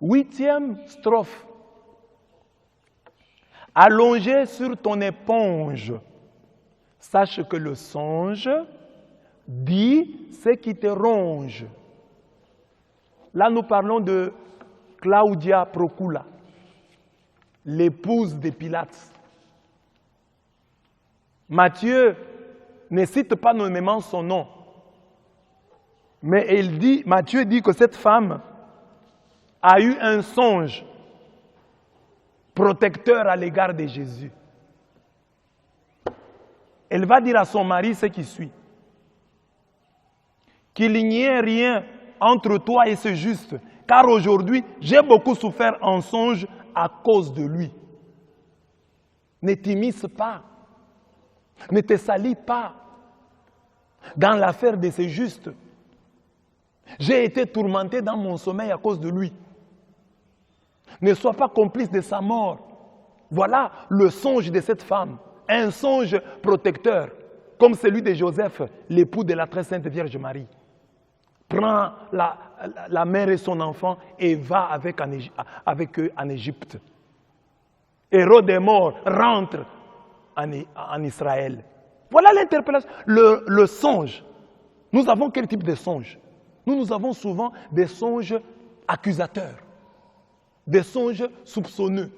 Huitième strophe. Allongé sur ton éponge, sache que le songe dit ce qui te ronge. Là, nous parlons de Claudia Procula, l'épouse de Pilate. Matthieu ne cite pas nommément son nom, mais Matthieu dit que cette femme a eu un songe protecteur à l'égard de Jésus. Elle va dire à son mari ce qui suit. Qu'il n'y ait rien entre toi et ce juste, car aujourd'hui, j'ai beaucoup souffert en songe à cause de lui. Ne t'immisce pas, ne te salis pas dans l'affaire de ce juste. J'ai été tourmenté dans mon sommeil à cause de lui. Ne sois pas complice de sa mort. Voilà le songe de cette femme, un songe protecteur, comme celui de Joseph, l'époux de la très sainte Vierge Marie. Prend la mère et son enfant et va avec eux en Égypte. Hérode est mort, rentre en Israël. Voilà l'interpellation. Le songe. Nous avons quel type de songe? Nous avons souvent des songes accusateurs, des songes soupçonneux.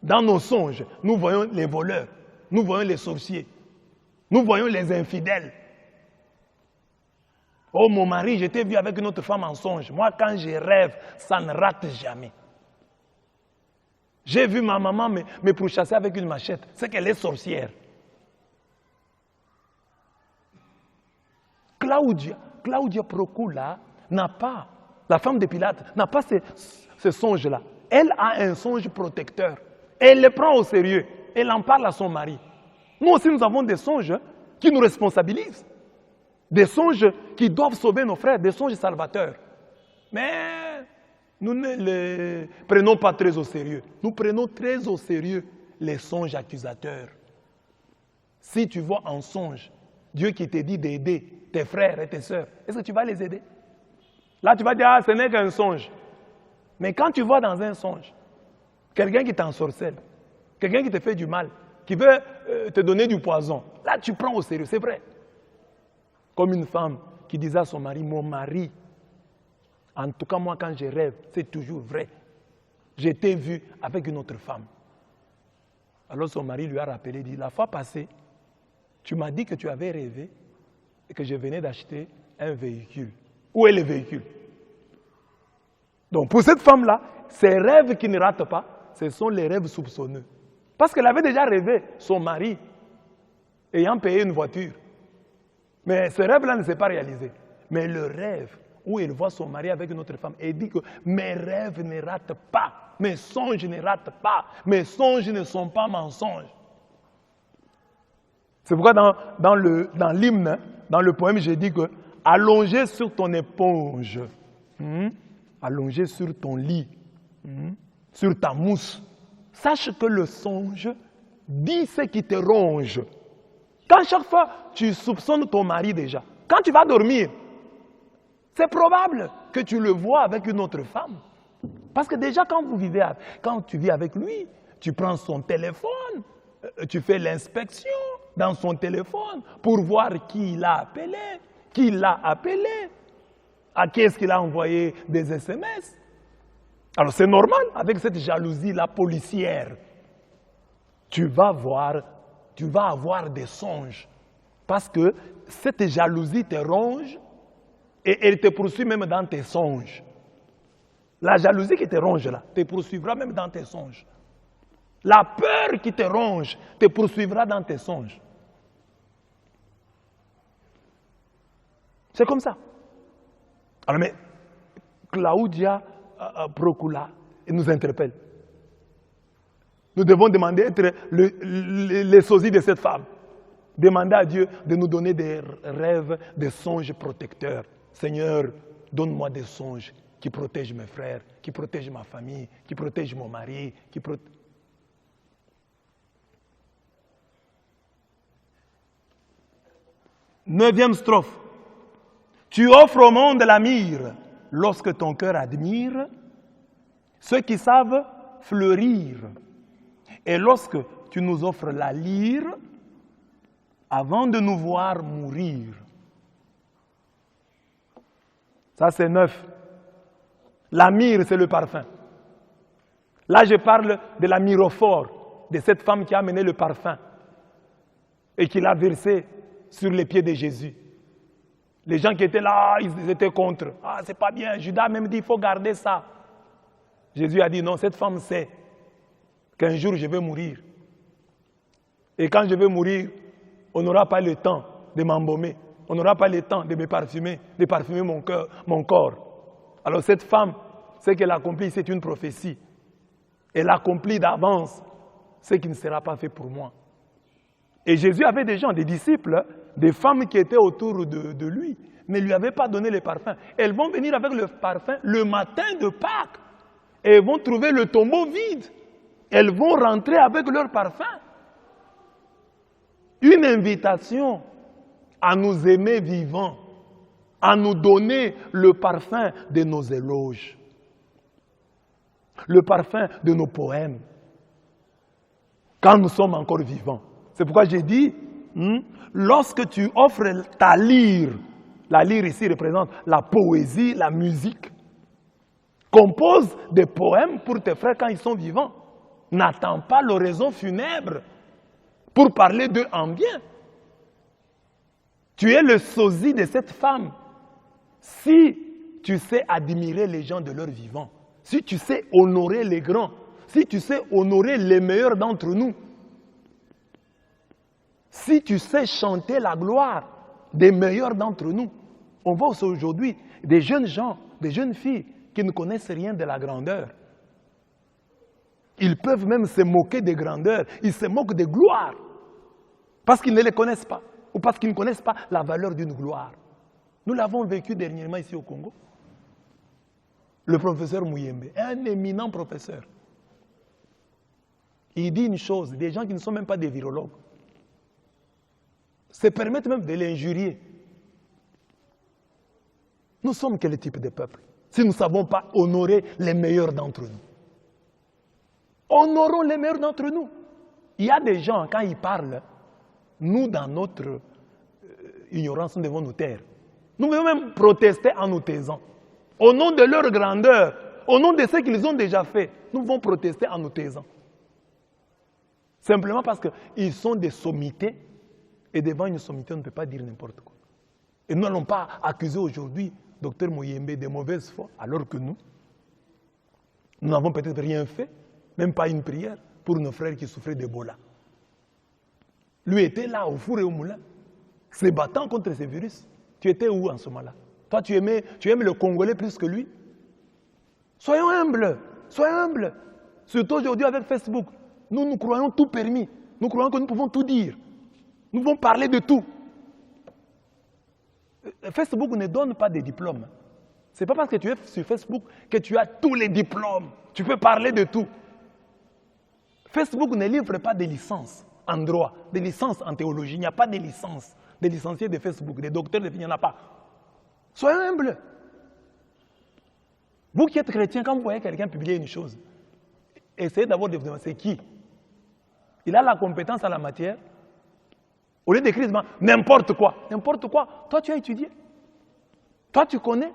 Dans nos songes, nous voyons les voleurs, nous voyons les sorciers, nous voyons les infidèles. Oh mon mari, je t'ai vu avec une autre femme en songe. Moi, quand je rêve, ça ne rate jamais. J'ai vu ma maman me pourchasser avec une machette. C'est qu'elle est sorcière. Claudia Procula n'a pas, la femme de Pilate, n'a pas ce songe-là. Elle a un songe protecteur. Elle le prend au sérieux. Elle en parle à son mari. Nous aussi, nous avons des songes qui nous responsabilisent. Des songes qui doivent sauver nos frères, des songes salvateurs. Mais nous ne les prenons pas très au sérieux. Nous prenons très au sérieux les songes accusateurs. Si tu vois en songe Dieu qui te dit d'aider tes frères et tes sœurs, est-ce que tu vas les aider? Là, tu vas dire, ah, ce n'est qu'un songe. Mais quand tu vois dans un songe quelqu'un qui t'ensorcelle, quelqu'un qui te fait du mal, qui veut te donner du poison, là, tu prends au sérieux, c'est vrai. Comme une femme qui disait à son mari, mon mari, en tout cas moi quand je rêve, c'est toujours vrai. Je t'ai vu avec une autre femme. Alors son mari lui a rappelé, dit, la fois passée, tu m'as dit que tu avais rêvé et que je venais d'acheter un véhicule. Où est le véhicule? Donc pour cette femme-là, ces rêves qui ne ratent pas, ce sont les rêves soupçonneux. Parce qu'elle avait déjà rêvé son mari ayant payé une voiture. Mais ce rêve-là ne s'est pas réalisé. Mais le rêve où elle voit son mari avec une autre femme, elle dit que mes rêves ne ratent pas, mes songes ne ratent pas, mes songes ne sont pas mensonges. C'est pourquoi dans l'hymne, dans le poème, j'ai dit que allongé sur ton éponge, allongé sur ton lit, sur ta mousse, sache que le songe dit ce qui te ronge. Quand chaque fois tu soupçonnes ton mari déjà, quand tu vas dormir, c'est probable que tu le vois avec une autre femme. Parce que déjà quand tu vis avec lui, tu prends son téléphone, tu fais l'inspection dans son téléphone pour voir qui l'a appelé, à qui est-ce qu'il a envoyé des SMS. Alors c'est normal, avec cette jalousie-là policière, tu vas avoir des songes. Parce que cette jalousie te ronge et elle te poursuit même dans tes songes. La jalousie qui te ronge là, te poursuivra même dans tes songes. La peur qui te ronge te poursuivra dans tes songes. C'est comme ça. Alors mais Claudia Procula nous interpelle. Nous devons demander être les sosies de cette femme. Demander à Dieu de nous donner des rêves, des songes protecteurs. Seigneur, donne-moi des songes qui protègent mes frères, qui protègent ma famille, qui protègent mon mari, Neuvième strophe. Tu offres au monde la myrrhe lorsque ton cœur admire Ceux qui savent fleurir. Et lorsque tu nous offres la lyre, avant de nous voir mourir. Ça, c'est 9. La myrrhe, c'est le parfum. Là, je parle de la myrrhophore, de cette femme qui a amené le parfum et qui l'a versé sur les pieds de Jésus. Les gens qui étaient là, ils étaient contre. Ah, c'est pas bien. Judas a même dit, il faut garder ça. Jésus a dit, non, cette femme sait qu'un jour je vais mourir. Et quand je vais mourir, on n'aura pas le temps de m'embaumer. On n'aura pas le temps de me parfumer, de parfumer mon corps. Alors cette femme, ce qu'elle accomplit, c'est une prophétie. Elle accomplit d'avance ce qui ne sera pas fait pour moi. Et Jésus avait des gens, des disciples, des femmes qui étaient autour de lui, mais ne lui avaient pas donné le parfum. Elles vont venir avec le parfum le matin de Pâques. Et elles vont trouver le tombeau vide. Elles vont rentrer avec leur parfum. Une invitation à nous aimer vivants, à nous donner le parfum de nos éloges, le parfum de nos poèmes, quand nous sommes encore vivants. C'est pourquoi j'ai dit, lorsque tu offres ta lyre, la lyre ici représente la poésie, la musique, compose des poèmes pour tes frères quand ils sont vivants. N'attends pas l'oraison funèbre pour parler d'eux en bien. Tu es le sosie de cette femme. Si tu sais admirer les gens de leur vivant, si tu sais honorer les grands, si tu sais honorer les meilleurs d'entre nous, si tu sais chanter la gloire des meilleurs d'entre nous, on voit aujourd'hui des jeunes gens, des jeunes filles qui ne connaissent rien de la grandeur. Ils peuvent même se moquer des grandeurs, ils se moquent des gloires, parce qu'ils ne les connaissent pas, ou parce qu'ils ne connaissent pas la valeur d'une gloire. Nous l'avons vécu dernièrement ici au Congo. Le professeur Muyembe, un éminent professeur, il dit une chose, des gens qui ne sont même pas des virologues, se permettent même de l'injurier. Nous sommes quel type de peuple si nous ne savons pas honorer les meilleurs d'entre nous? Honorons les meilleurs d'entre nous. Il y a des gens, quand ils parlent, nous, dans notre ignorance, nous devons nous taire. Nous devons même protester en nous taisant. Au nom de leur grandeur, au nom de ce qu'ils ont déjà fait, nous devons protester en nous taisant. Simplement parce qu'ils sont des sommités, et devant une sommité, on ne peut pas dire n'importe quoi. Et nous n'allons pas accuser aujourd'hui Dr Muyembe de mauvaise foi, alors que nous n'avons peut-être rien fait, même pas une prière, pour nos frères qui souffraient d'Ebola. Lui était là, au four et au moulin, se battant contre ces virus. Tu étais où en ce moment-là? Toi, tu aimes le Congolais plus que lui? Soyons humbles, soyons humbles. Surtout aujourd'hui avec Facebook. Nous croyons tout permis. Nous croyons que nous pouvons tout dire. Nous pouvons parler de tout. Facebook ne donne pas de diplômes. Ce n'est pas parce que tu es sur Facebook que tu as tous les diplômes. Tu peux parler de tout. Facebook ne livre pas de licences en droit, de licences en théologie. Il n'y a pas de licences, des licenciés de Facebook, des docteurs de il n'y en a pas. Soyez humbles. Vous qui êtes chrétien, quand vous voyez quelqu'un publier une chose, essayez d'abord de vous demander c'est qui. Il a la compétence en la matière. Au lieu d'écrire n'importe quoi. N'importe quoi. Toi, tu as étudié. Toi, tu connais.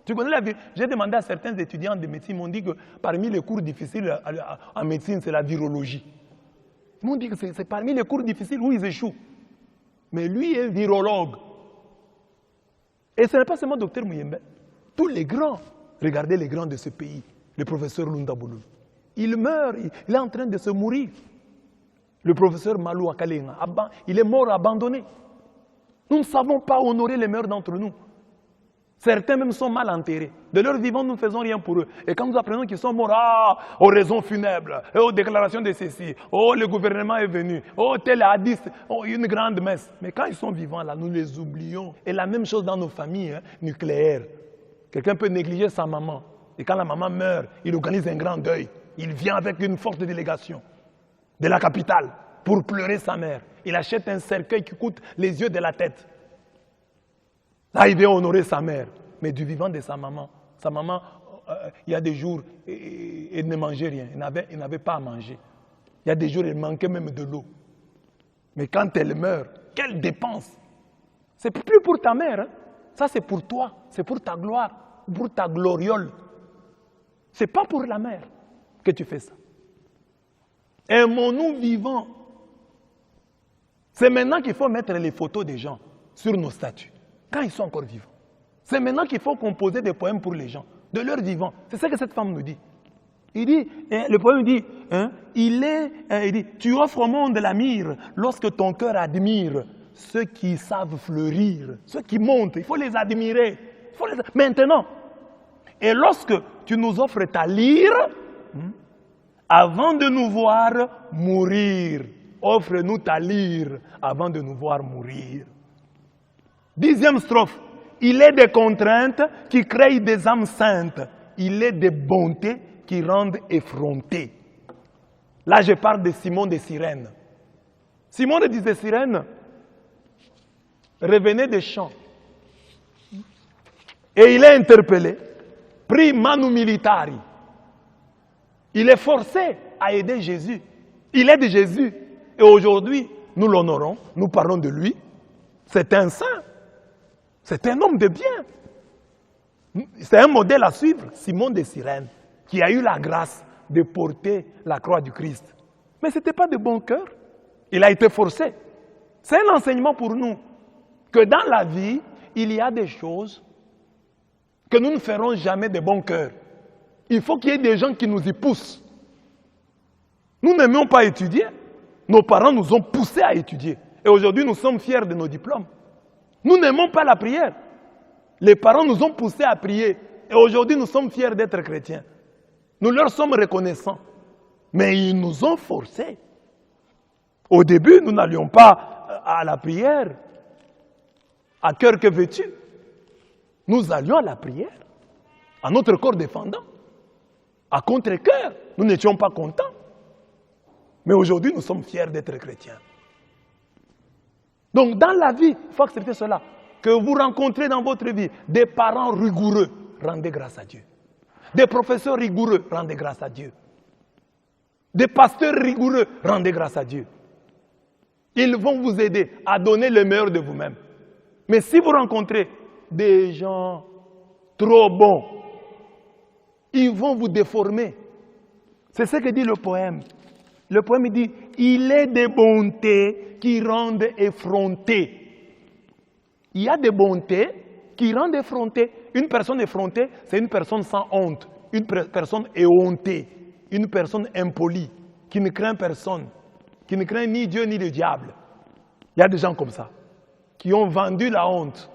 Tu connais la vie. J'ai demandé à certains étudiants de médecine, ils m'ont dit que parmi les cours difficiles en médecine, c'est la virologie. Ils m'ont dit que c'est parmi les cours difficiles où ils échouent. Mais lui est virologue. Et ce n'est pas seulement Dr Muyembe. Tous les grands, regardez les grands de ce pays, le professeur Lunda Boulou. Il meurt, il est en train de se mourir. Le professeur Malou Akalenga, il est mort abandonné. Nous ne savons pas honorer les meilleurs d'entre nous. Certains même sont mal enterrés. De leur vivant, nous ne faisons rien pour eux. Et quand nous apprenons qu'ils sont morts, aux raisons funèbres, aux déclarations de ceci, le gouvernement est venu, tel a dit, une grande messe. Mais quand ils sont vivants, là, nous les oublions. Et la même chose dans nos familles nucléaires. Quelqu'un peut négliger sa maman. Et quand la maman meurt, il organise un grand deuil. Il vient avec une forte délégation de la capitale pour pleurer sa mère. Il achète un cercueil qui coûte les yeux de la tête. Là, il vient honorer sa mère, mais du vivant de sa maman. Sa maman, il y a des jours, il ne mangeait rien, il n'avait pas à manger. Il y a des jours, il manquait même de l'eau. Mais quand elle meurt, quelle dépense! C'est plus pour ta mère, hein? Ça c'est pour toi, c'est pour ta gloire, pour ta gloriole. Ce n'est pas pour la mère que tu fais ça. Aimons-nous vivants. C'est maintenant qu'il faut mettre les photos des gens sur nos statues, quand ils sont encore vivants. C'est maintenant qu'il faut composer des poèmes pour les gens, de leur vivant. C'est ça que cette femme nous dit. Il dit, le poème dit, hein, il dit, tu offres au monde la myrrhe lorsque ton cœur admire ceux qui savent fleurir, ceux qui montent, il faut les admirer. Maintenant, et lorsque tu nous offres ta lyre, avant de nous voir mourir, offre-nous ta lyre avant de nous voir mourir. 10e strophe. Il est des contraintes qui créent des âmes saintes. Il est des bontés qui rendent effrontés. Là, je parle de Simon de Cyrène. Simon de Cyrène revenait des champs. Et il est interpellé, pris manu militari. Il est forcé à aider Jésus. Il aide Jésus. Et aujourd'hui, nous l'honorons, nous parlons de lui. C'est un saint. C'est un homme de bien. C'est un modèle à suivre, Simon de Cyrène, qui a eu la grâce de porter la croix du Christ. Mais ce n'était pas de bon cœur. Il a été forcé. C'est un enseignement pour nous, que dans la vie, il y a des choses que nous ne ferons jamais de bon cœur. Il faut qu'il y ait des gens qui nous y poussent. Nous n'aimions pas étudier. Nos parents nous ont poussés à étudier. Et aujourd'hui, nous sommes fiers de nos diplômes. Nous n'aimons pas la prière. Les parents nous ont poussés à prier. Et aujourd'hui, nous sommes fiers d'être chrétiens. Nous leur sommes reconnaissants. Mais ils nous ont forcés. Au début, nous n'allions pas à la prière à cœur que vêtu. Nous allions à la prière, à notre corps défendant, à contre-cœur. Nous n'étions pas contents. Mais aujourd'hui, nous sommes fiers d'être chrétiens. Donc, dans la vie, il faut accepter cela. Que vous rencontrez dans votre vie des parents rigoureux, rendez grâce à Dieu. Des professeurs rigoureux, rendez grâce à Dieu. Des pasteurs rigoureux, rendez grâce à Dieu. Ils vont vous aider à donner le meilleur de vous-même. Mais si vous rencontrez des gens trop bons, ils vont vous déformer. C'est ce que dit le poème. Le poème dit, il est des bontés qui rendent effrontés. Il y a des bontés qui rendent effrontés. Une personne effrontée, c'est une personne sans honte, une personne éhontée, une personne impolie, qui ne craint personne, qui ne craint ni Dieu ni le diable. Il y a des gens comme ça, qui ont vendu la honte.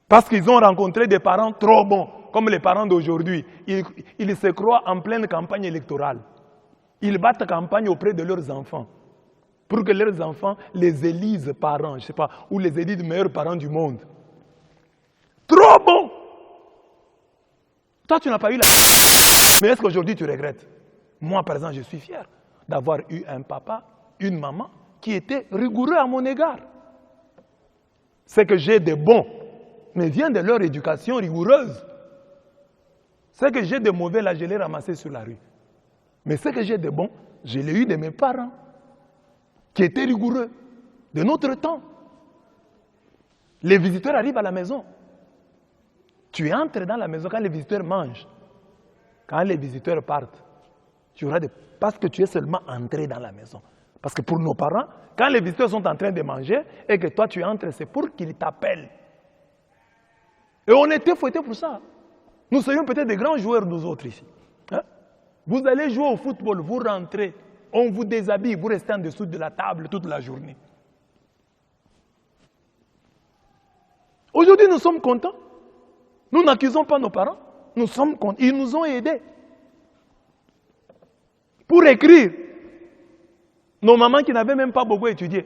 Parce qu'ils ont rencontré des parents trop bons, comme les parents d'aujourd'hui. Ils se croient en pleine campagne électorale. Ils battent campagne auprès de leurs enfants. Pour que leurs enfants les élisent parents, je ne sais pas, ou les élisent meilleurs parents du monde. Trop bons! Toi, tu n'as pas eu la... Mais est-ce qu'aujourd'hui tu regrettes? Moi, par exemple, je suis fier d'avoir eu un papa, une maman, qui était rigoureux à mon égard. C'est que j'ai des bons, mais vient de leur éducation rigoureuse. Ce que j'ai de mauvais, là, je l'ai ramassé sur la rue. Mais ce que j'ai de bon, je l'ai eu de mes parents, qui étaient rigoureux, de notre temps. Les visiteurs arrivent à la maison. Tu entres dans la maison quand les visiteurs mangent. Quand les visiteurs partent, tu auras des... parce que tu es seulement entré dans la maison. Parce que pour nos parents, quand les visiteurs sont en train de manger et que toi tu entres, c'est pour qu'ils t'appellent. Et on était fouettés pour ça. Nous serions peut-être des grands joueurs, nous autres ici. Hein? Vous allez jouer au football, vous rentrez, on vous déshabille, vous restez en dessous de la table toute la journée. Aujourd'hui, nous sommes contents. Nous n'accusons pas nos parents. Nous sommes contents. Ils nous ont aidés. Pour écrire, nos mamans qui n'avaient même pas beaucoup étudié.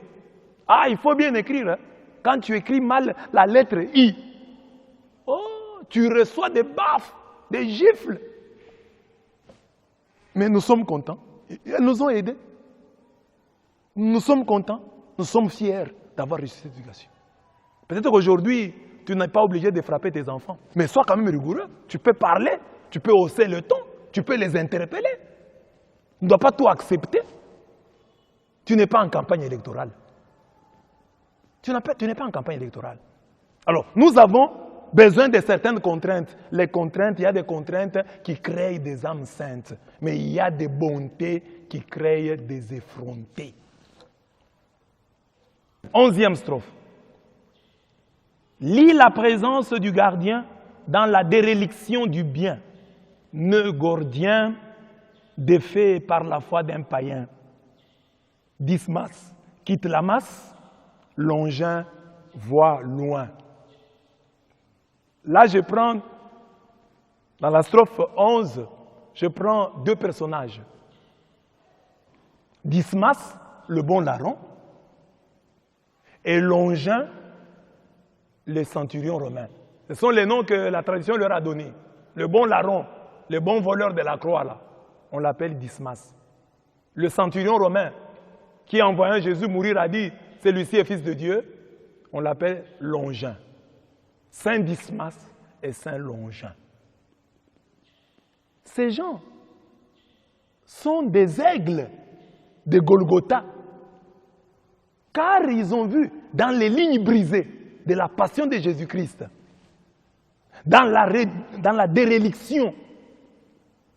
Ah, il faut bien écrire. Hein? Quand tu écris mal la lettre I, oh, tu reçois des baffes, des gifles. Mais nous sommes contents. Elles nous ont aidés. Nous sommes contents. Nous sommes fiers d'avoir reçu cette éducation. Peut-être qu'aujourd'hui, tu n'es pas obligé de frapper tes enfants. Mais sois quand même rigoureux. Tu peux parler, tu peux hausser le ton, tu peux les interpeller. Tu ne dois pas tout accepter. Tu n'es pas en campagne électorale. Tu n'es pas en campagne électorale. Alors, nous avons besoin de certaines contraintes. Les contraintes, il y a des contraintes qui créent des âmes saintes. Mais il y a des bontés qui créent des effrontés. 11e strophe. Lis la présence du gardien dans la déréliction du bien. Nœud gordien défait par la foi d'un païen. Dismas quitte la masse, Longin voit loin. Là, je prends, dans la strophe 11, je prends deux personnages. Dismas, le bon larron, et Longin, le centurion romain. Ce sont les noms que la tradition leur a donnés. Le bon larron, le bon voleur de la croix, là, on l'appelle Dismas. Le centurion romain, qui en voyant Jésus mourir a dit, celui-ci est fils de Dieu, on l'appelle Longin. Saint Dismas et Saint Longin. Ces gens sont des aigles de Golgotha, car ils ont vu dans les lignes brisées de la passion de Jésus-Christ, dans la déréliction,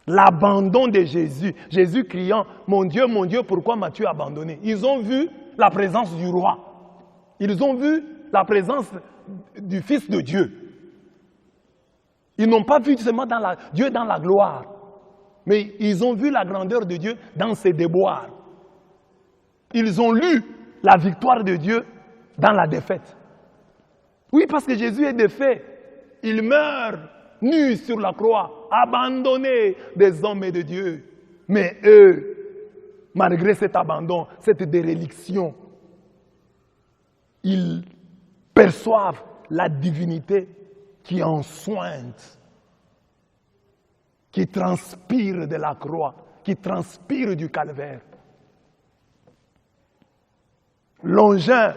l'abandon de Jésus, Jésus criant « Mon Dieu, pourquoi m'as-tu abandonné ?» Ils ont vu la présence du roi. Ils ont vu la présence du Fils de Dieu. Ils n'ont pas vu seulement Dieu dans la gloire, mais ils ont vu la grandeur de Dieu dans ses déboires. Ils ont lu la victoire de Dieu dans la défaite. Oui, parce que Jésus est défait. Il meurt nu sur la croix, abandonné des hommes et de Dieu. Mais eux, malgré cet abandon, cette déréliction, ils perçoivent la divinité qui en sointe, qui transpire de la croix, qui transpire du calvaire. Longin,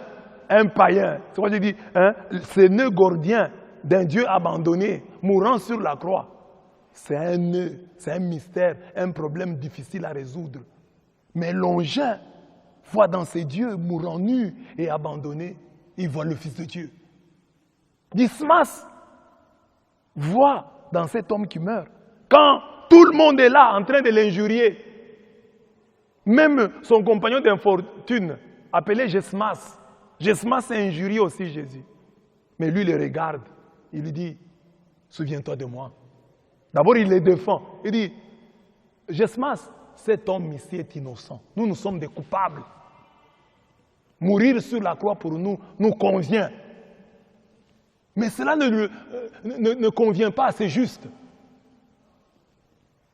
un païen, c'est quoi je dis, ce nœud gordien d'un Dieu abandonné, mourant sur la croix, c'est un nœud, c'est un mystère, un problème difficile à résoudre. Mais Longin voit dans ces dieux mourant nus et abandonnés, il voit le Fils de Dieu. Dismas voit dans cet homme qui meurt, quand tout le monde est là en train de l'injurier, même son compagnon d'infortune, appelé Gesmas, Gesmas a injurié aussi Jésus. Mais lui, il le regarde, il lui dit, souviens-toi de moi. D'abord, il les défend. Il dit, Gesmas, cet homme ici est innocent. Nous sommes des coupables. Mourir sur la croix pour nous convient. Mais cela ne convient pas, c'est juste.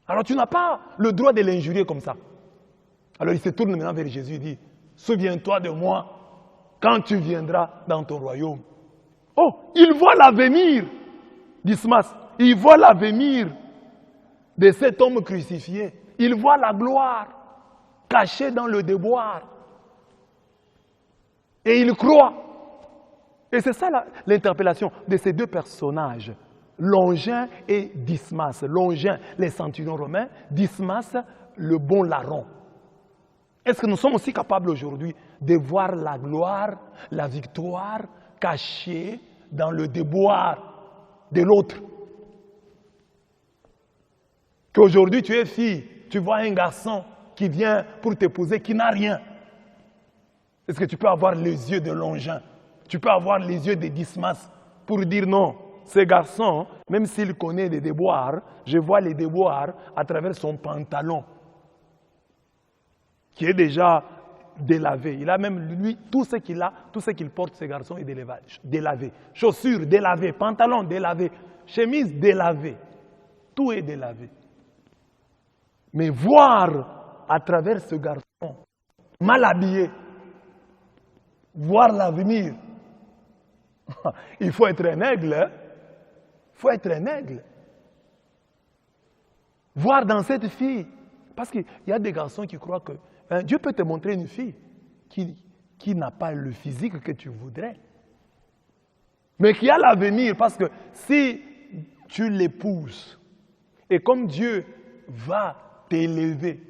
Alors tu n'as pas le droit de l'injurier comme ça. Alors il se tourne maintenant vers Jésus et dit, souviens-toi de moi quand tu viendras dans ton royaume. Oh, il voit l'avenir, Dismas. Il voit l'avenir de cet homme crucifié. Il voit la gloire cachée dans le déboire. Et il croit. Et c'est ça l'interpellation de ces deux personnages, Longin et Dismas. Longin, les centurions romains, Dismas, le bon larron. Est-ce que nous sommes aussi capables aujourd'hui de voir la gloire, la victoire cachée dans le déboire de l'autre? Qu'aujourd'hui tu es fille, tu vois un garçon qui vient pour t'épouser, qui n'a rien. Est-ce que tu peux avoir les yeux de Longin? Tu peux avoir les yeux de Dismas pour dire non, ce garçon, même s'il connaît des déboires, je vois les déboires à travers son pantalon, qui est déjà délavé. Il a même, lui, tout ce qu'il porte, ce garçon, est délavé. Chaussures délavées, pantalon délavé, chemise délavée. Tout est délavé. Mais voir à travers ce garçon, mal habillé, voir l'avenir, il faut être un aigle. Hein? Il faut être un aigle. Voir dans cette fille, parce qu'il y a des garçons qui croient que Dieu peut te montrer une fille qui n'a pas le physique que tu voudrais. mais qui a l'avenir, parce que si tu l'épouses, et comme Dieu va t'élever,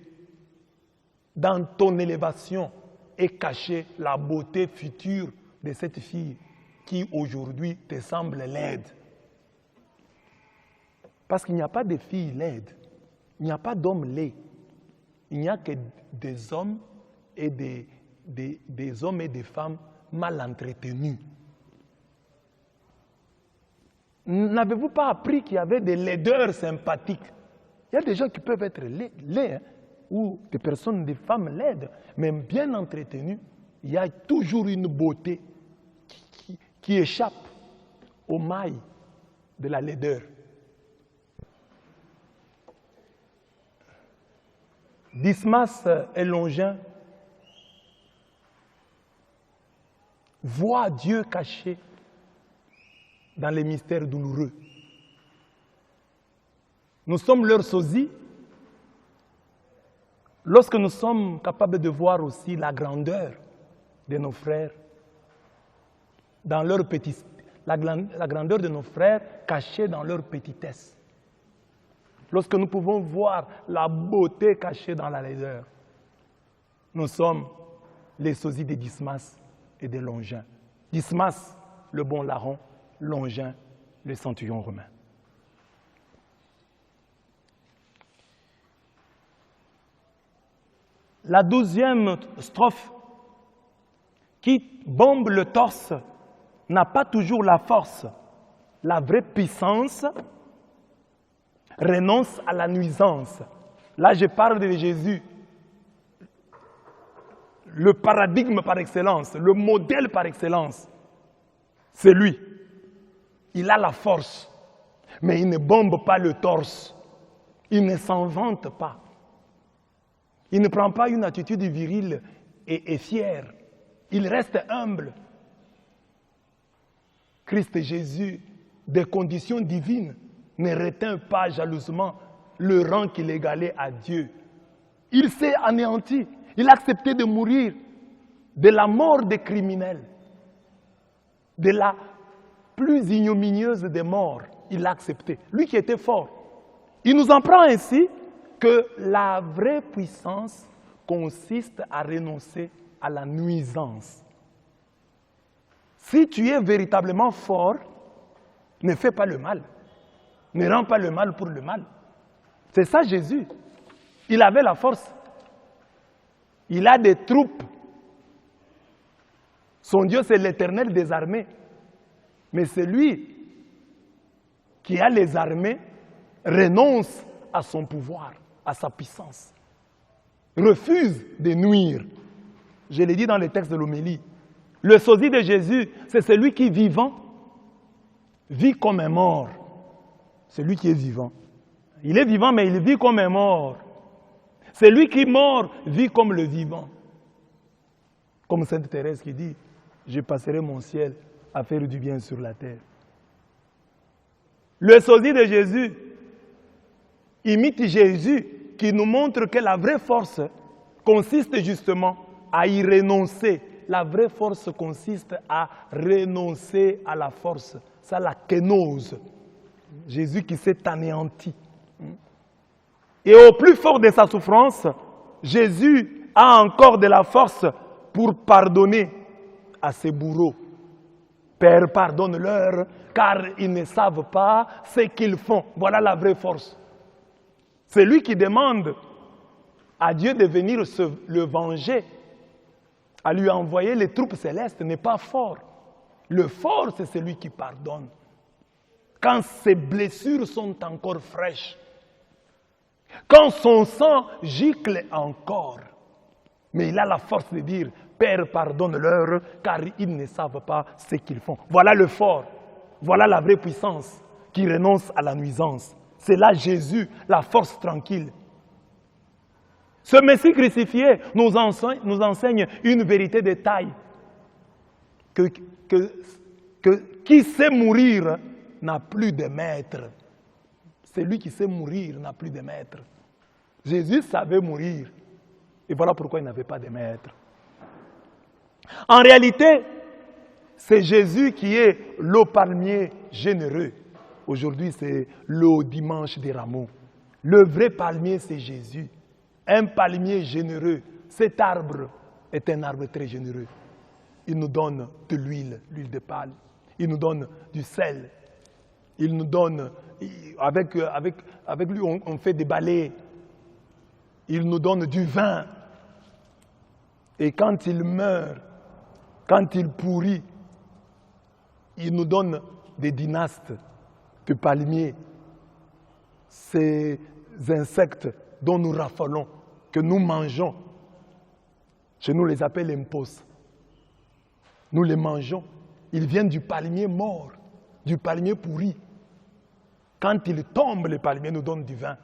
dans ton élévation est cachée la beauté future de cette fille qui aujourd'hui te semble laide. Parce qu'il n'y a pas de filles laides, il n'y a pas d'hommes laids, il n'y a que des hommes et des hommes et des femmes mal entretenus. N'avez-vous pas appris qu'il y avait des laideurs sympathiques? Il y a des gens qui peuvent être laids, hein, ou des personnes, des femmes laides, mais bien entretenues. Il y a toujours une beauté qui échappe aux mailles de la laideur. Dismas et Longin voient Dieu caché dans les mystères douloureux. Nous sommes leur sosie lorsque nous sommes capables de voir aussi la grandeur de nos frères, dans leur la grandeur de nos frères cachée dans leur petitesse. Lorsque nous pouvons voir la beauté cachée dans la laideur, nous sommes les sosies de Dismas et de Longin. Dismas, le bon larron, Longin, le centurion romain. La 12e strophe, qui bombe le torse, n'a pas toujours la force. La vraie puissance renonce à la nuisance. Là, je parle de Jésus, le paradigme par excellence, le modèle par excellence. C'est lui. Il a la force, mais il ne bombe pas le torse. Il ne s'en vante pas. Il ne prend pas une attitude virile et fière. Il reste humble. Christ Jésus, des conditions divines, ne retint pas jalousement le rang qu'il égalait à Dieu. Il s'est anéanti. Il a accepté de mourir de la mort des criminels, de la plus ignominieuse des morts. Il l'a accepté. Lui qui était fort. Il nous apprend ainsi que la vraie puissance consiste à renoncer à la nuisance. Si tu es véritablement fort, ne fais pas le mal. Ne rends pas le mal pour le mal. C'est ça Jésus. Il avait la force. Il a des troupes. Son Dieu, c'est l'Éternel des armées. Mais celui qui a les armées renonce à son pouvoir, à sa puissance. Refuse de nuire. Je l'ai dit dans les textes de l'homélie. Le sosie de Jésus, c'est celui qui, vivant, vit comme un mort. Celui qui est vivant. Il est vivant, mais il vit comme un mort. Celui qui est mort vit comme le vivant. Comme Sainte Thérèse qui dit, je passerai mon ciel à faire du bien sur la terre. Le sosie de Jésus imite Jésus qui nous montre que la vraie force consiste justement à y renoncer. La vraie force consiste à renoncer à la force. C'est la kénose. Jésus qui s'est anéanti. Et au plus fort de sa souffrance, Jésus a encore de la force pour pardonner à ses bourreaux. Père, pardonne-leur, car ils ne savent pas ce qu'ils font. Voilà la vraie force. C'est lui qui demande à Dieu de venir le venger, à lui envoyer les troupes célestes, n'est pas fort. Le fort, c'est celui qui pardonne. Quand ses blessures sont encore fraîches, quand son sang gicle encore, mais il a la force de dire, Père, pardonne-leur, car ils ne savent pas ce qu'ils font. Voilà le fort, voilà la vraie puissance qui renonce à la nuisance. C'est là Jésus, la force tranquille. Ce Messie crucifié nous enseigne une vérité de taille. Qui sait mourir n'a plus de maître. Celui qui sait mourir n'a plus de maître. Jésus savait mourir. Et voilà pourquoi il n'avait pas de maître. En réalité, C'est Jésus qui est le palmier généreux. Aujourd'hui, c'est le dimanche des rameaux. Le vrai palmier, c'est Jésus. Un palmier généreux. Cet arbre est un arbre très généreux. Il nous donne de l'huile, l'huile de palme. Il nous donne du sel. Il nous donne, avec lui, on fait des balais. Il nous donne du vin. Et quand il meurt, quand il pourrit, il nous donne des dynastes de palmiers. Ces insectes dont nous raffolons, que nous mangeons, chez nous, on les appelle impos. Nous les mangeons. Ils viennent du palmier mort, du palmier pourri. Quand il tombe, le palmier nous donne du vin.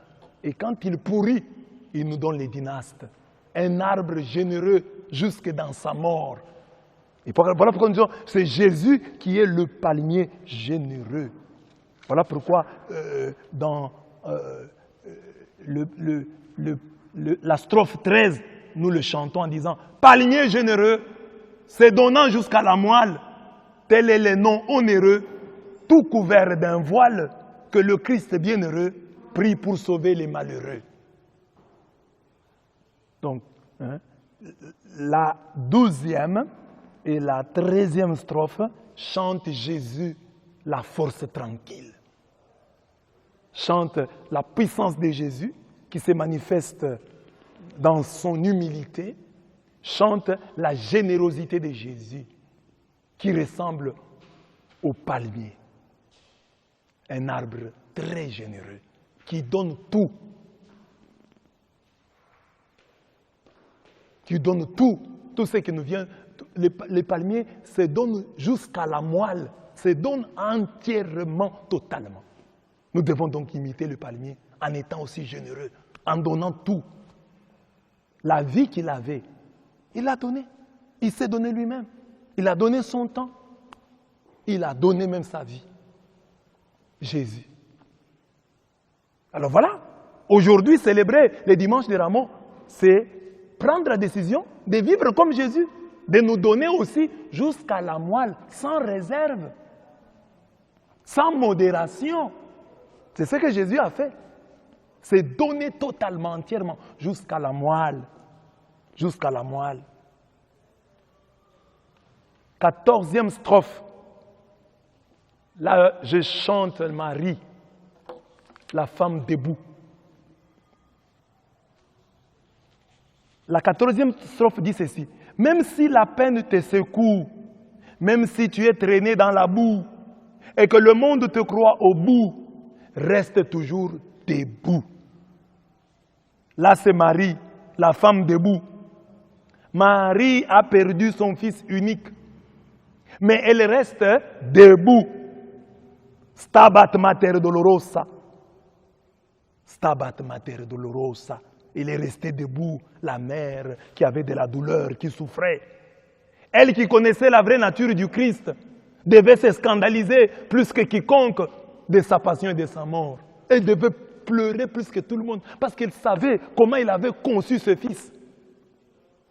Et quand il pourrit, il nous donne les dynastes. Un arbre généreux jusque dans sa mort. Et voilà pourquoi nous disons, c'est Jésus qui est le palmier généreux. Voilà pourquoi dans la strophe 13, nous le chantons en disant, palmier généreux, se donnant jusqu'à la moelle, tel est le nom onéreux, tout couvert d'un voile, que le Christ bienheureux prie pour sauver les malheureux. Donc, la 12e et la 13e strophe chantent Jésus, la force tranquille. Chante la puissance de Jésus qui se manifeste dans son humilité. Chante la générosité de Jésus qui ressemble au palmier. Un arbre très généreux qui donne tout. Qui donne tout. Tout ce qui nous vient. Les palmiers se donnent jusqu'à la moelle. Se donnent entièrement, totalement. Nous devons donc imiter le palmier en étant aussi généreux, en donnant tout. La vie qu'il avait, il l'a donnée. Il s'est donné lui-même. Il a donné son temps. Il a donné même sa vie. Jésus. Alors voilà, aujourd'hui, célébrer les dimanches des rameaux, c'est prendre la décision de vivre comme Jésus, de nous donner aussi jusqu'à la moelle, sans réserve, sans modération. C'est ce que Jésus a fait. C'est donner totalement, entièrement, jusqu'à la moelle. Jusqu'à la moelle. 14e strophe. Là, je chante Marie, la femme debout. La 14e strophe dit ceci. Même si la peine te secoue, même si tu es traîné dans la boue, et que le monde te croit au bout, reste toujours debout. Là, c'est Marie, la femme debout. Marie a perdu son fils unique, mais elle reste debout. Stabat mater dolorosa. Stabat mater dolorosa. Il est resté debout, la mère qui avait de la douleur, qui souffrait. Elle qui connaissait la vraie nature du Christ devait se scandaliser plus que quiconque de sa passion et de sa mort. Elle devait pleurer plus que tout le monde parce qu'elle savait comment il avait conçu ce fils.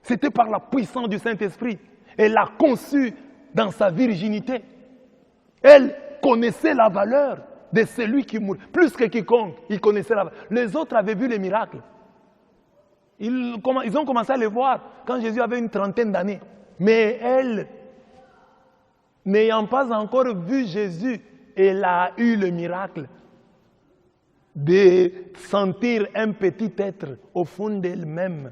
C'était par la puissance du Saint-Esprit. Elle l'a conçu dans sa virginité. Elle connaissait la valeur de celui qui mourut. Plus que quiconque, il connaissait la valeur. Les autres avaient vu les miracles. Ils ont commencé à les voir quand Jésus avait une trentaine d'années. Mais elle, n'ayant pas encore vu Jésus, elle a eu le miracle de sentir un petit être au fond d'elle-même.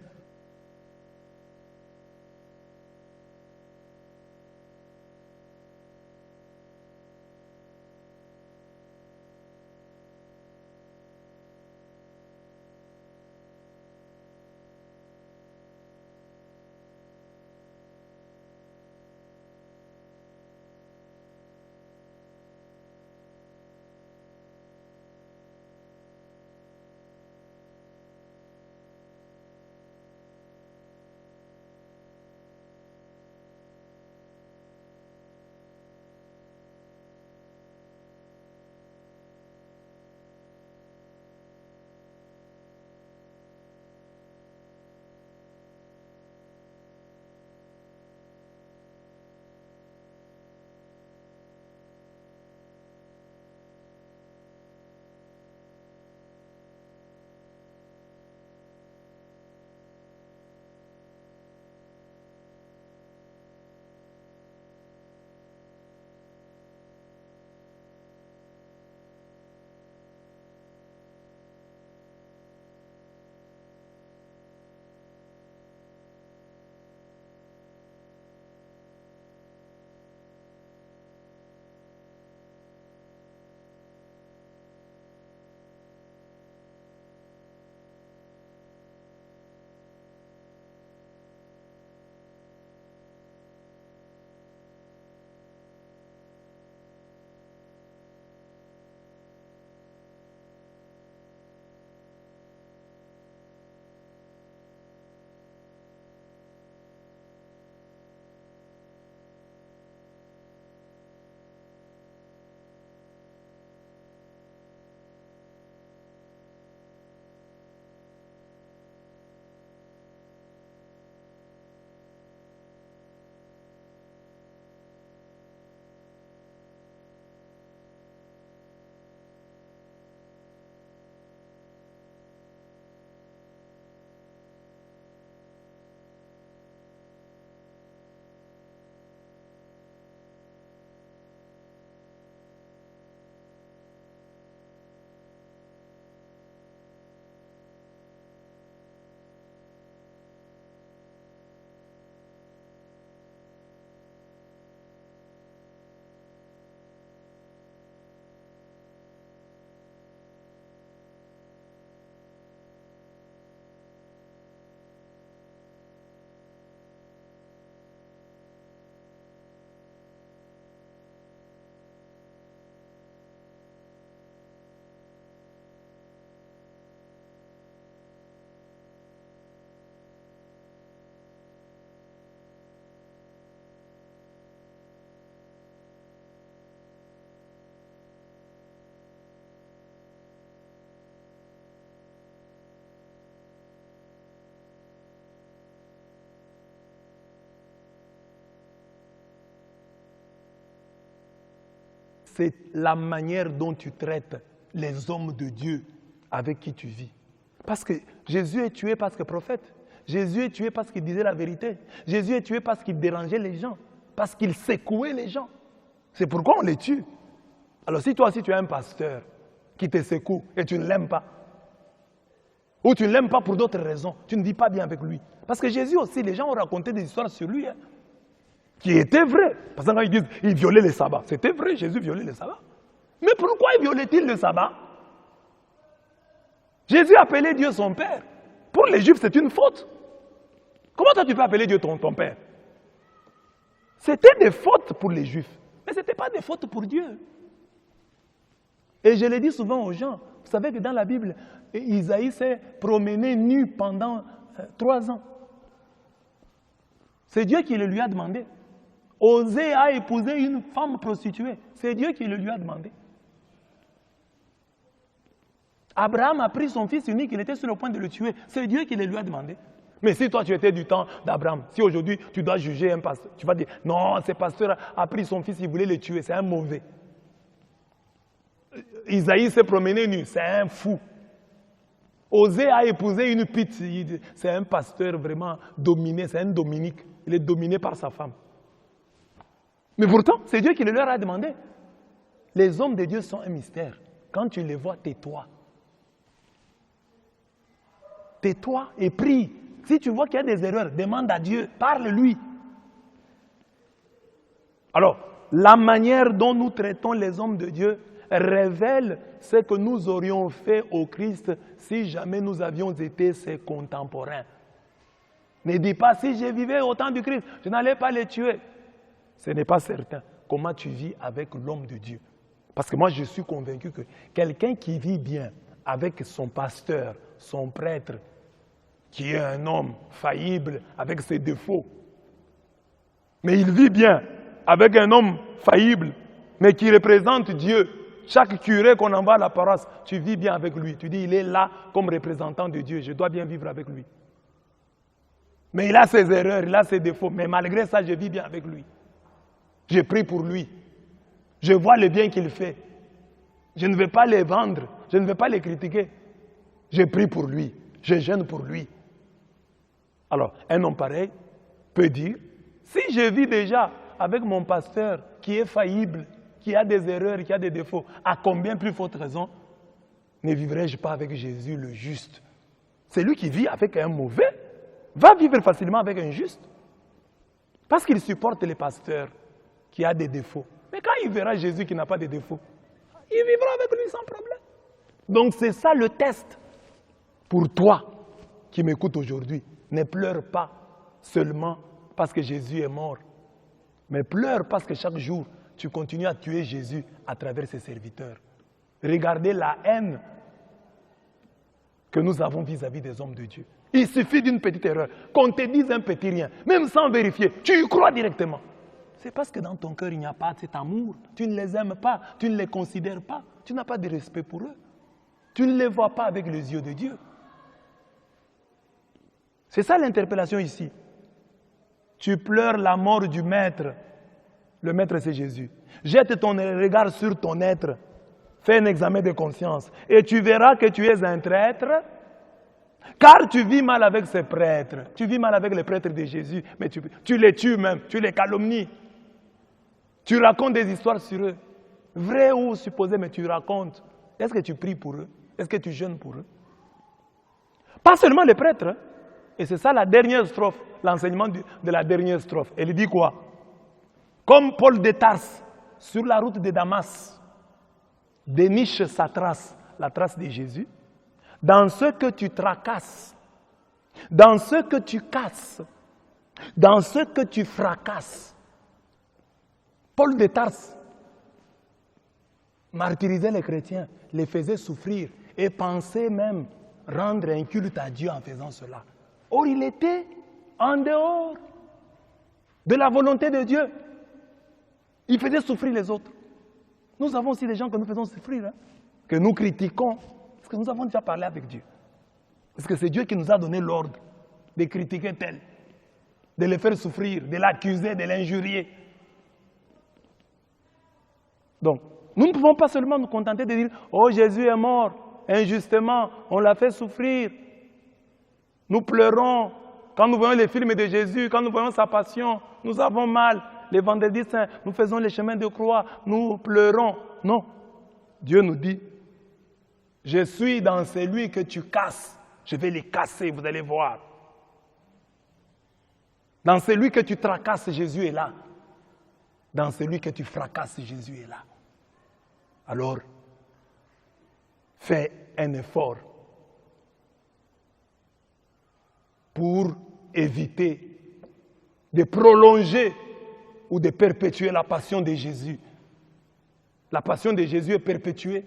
c'est la manière dont tu traites les hommes de Dieu avec qui tu vis. Parce que Jésus est tué parce que prophète. Jésus est tué parce qu'il disait la vérité. Jésus est tué parce qu'il dérangeait les gens, parce qu'il secouait les gens. C'est pourquoi on les tue. Alors si toi aussi tu as un pasteur qui te secoue et tu ne l'aimes pas, ou tu ne l'aimes pas pour d'autres raisons, tu ne vis pas bien avec lui. Parce que Jésus aussi, les gens ont raconté des histoires sur lui, qui étaient vraies. Parce que quand ils disent qu'il violait le sabbat, c'était vrai, Jésus violait le sabbat. Mais pourquoi violait-il le sabbat? Jésus appelait Dieu son Père. Pour les Juifs, c'est une faute. Comment toi tu peux appeler Dieu ton Père? C'était des fautes pour les Juifs, mais ce n'était pas des fautes pour Dieu. Et je le dis souvent aux gens, vous savez que dans la Bible, Isaïe s'est promené nu pendant 3 ans. C'est Dieu qui le lui a demandé. Osée a épousé une femme prostituée. C'est Dieu qui le lui a demandé. Abraham a pris son fils unique, il était sur le point de le tuer. C'est Dieu qui le lui a demandé. Mais si toi tu étais du temps d'Abraham, si aujourd'hui tu dois juger un pasteur, tu vas dire, non, ce pasteur a pris son fils, il voulait le tuer, c'est un mauvais. Isaïe s'est promené nu, c'est un fou. Osée a épousé une pute, c'est un pasteur vraiment dominé, c'est un Dominique. Il est dominé par sa femme. Mais pourtant, c'est Dieu qui le leur a demandé. Les hommes de Dieu sont un mystère. Quand tu les vois, tais-toi. Tais-toi et prie. Si tu vois qu'il y a des erreurs, demande à Dieu, parle-lui. Alors, la manière dont nous traitons les hommes de Dieu révèle ce que nous aurions fait au Christ si jamais nous avions été ses contemporains. Ne dis pas, si je vivais au temps du Christ, je n'allais pas les tuer. Ce n'est pas certain. Comment tu vis avec l'homme de Dieu? Parce que moi, je suis convaincu que quelqu'un qui vit bien avec son pasteur, son prêtre, qui est un homme faillible avec ses défauts, mais il vit bien avec un homme faillible, mais qui représente Dieu. Chaque curé qu'on envoie à la paroisse, tu vis bien avec lui. Tu dis, il est là comme représentant de Dieu, je dois bien vivre avec lui. Mais il a ses erreurs, il a ses défauts, mais malgré ça, je vis bien avec lui. Je prie pour lui. Je vois le bien qu'il fait. Je ne vais pas les vendre, je ne vais pas les critiquer. Je prie pour lui, je jeûne pour lui. Alors, un homme pareil peut dire, si je vis déjà avec mon pasteur qui est faillible, qui a des erreurs, qui a des défauts, à combien plus forte raison ne vivrai-je pas avec Jésus le juste? Celui qui vit avec un mauvais va vivre facilement avec un juste. Parce qu'il supporte les pasteurs qui a des défauts. Mais quand il verra Jésus qui n'a pas de défauts, il vivra avec lui sans problème. Donc c'est ça le test. Pour toi qui m'écoutes aujourd'hui, ne pleure pas seulement parce que Jésus est mort, mais pleure parce que chaque jour, tu continues à tuer Jésus à travers ses serviteurs. Regardez la haine que nous avons vis-à-vis des hommes de Dieu. Il suffit d'une petite erreur, qu'on te dise un petit rien, même sans vérifier, tu y crois directement. C'est parce que dans ton cœur, il n'y a pas cet amour. Tu ne les aimes pas, tu ne les considères pas, tu n'as pas de respect pour eux. Tu ne les vois pas avec les yeux de Dieu. C'est ça l'interpellation ici. Tu pleures la mort du maître. Le maître, c'est Jésus. Jette ton regard sur ton être. Fais un examen de conscience. Et tu verras que tu es un traître. Car tu vis mal avec ces prêtres. Tu vis mal avec les prêtres de Jésus. Mais tu les tues même. Tu les calomnies. Tu racontes des histoires sur eux. Vraies ou supposées, mais tu racontes. Est-ce que tu pries pour eux? Est-ce que tu jeûnes pour eux? Pas seulement les prêtres. Hein? Et c'est ça la dernière strophe. L'enseignement de la dernière strophe. Elle dit quoi? Comme Paul de Tarse, sur la route de Damas, déniche sa trace, la trace de Jésus, dans ce que tu tracasses, dans ce que tu casses, dans ce que tu fracasses. Paul de Tarse martyrisait les chrétiens, les faisait souffrir et pensait même rendre un culte à Dieu en faisant cela. Or, il était en dehors de la volonté de Dieu. Il faisait souffrir les autres. Nous avons aussi des gens que nous faisons souffrir, hein, que nous critiquons, parce que nous avons déjà parlé avec Dieu. Parce que c'est Dieu qui nous a donné l'ordre de critiquer tel, de le faire souffrir, de l'accuser, de l'injurier. Donc, Nous ne pouvons pas seulement nous contenter de dire « Oh, Jésus est mort, injustement, on l'a fait souffrir. » Nous pleurons quand nous voyons les films de Jésus, quand nous voyons sa passion, nous avons mal. Les vendredis saints, nous faisons les chemins de croix, nous pleurons. Non. Dieu nous dit « Je suis dans celui que tu casses. Je vais les casser, vous allez voir. » Dans celui que tu tracasses, Jésus est là. Dans celui que tu fracasses, Jésus est là. Alors, fais un effort pour éviter de prolonger ou de perpétuer la passion de Jésus. La passion de Jésus est perpétuée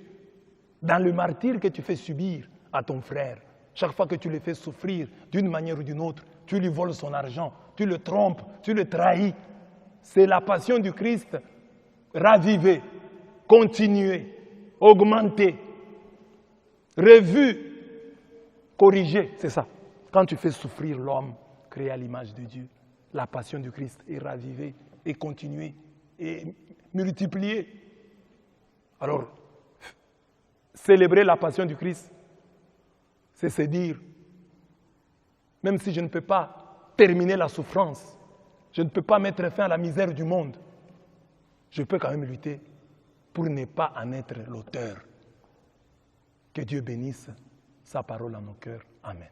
dans le martyre que tu fais subir à ton frère. Chaque fois que tu le fais souffrir d'une manière ou d'une autre, tu lui voles son argent, tu le trompes, tu le trahis. C'est la passion du Christ ravivée, continuée, augmentée, revue, corrigée. C'est ça. Quand tu fais souffrir l'homme créé à l'image de Dieu, la passion du Christ est ravivée, et continuée, et multipliée. Alors, célébrer la passion du Christ, c'est se dire, même si je ne peux pas terminer la souffrance, je ne peux pas mettre fin à la misère du monde, je peux quand même lutter pour ne pas en être l'auteur. Que Dieu bénisse sa parole en nos cœurs. Amen.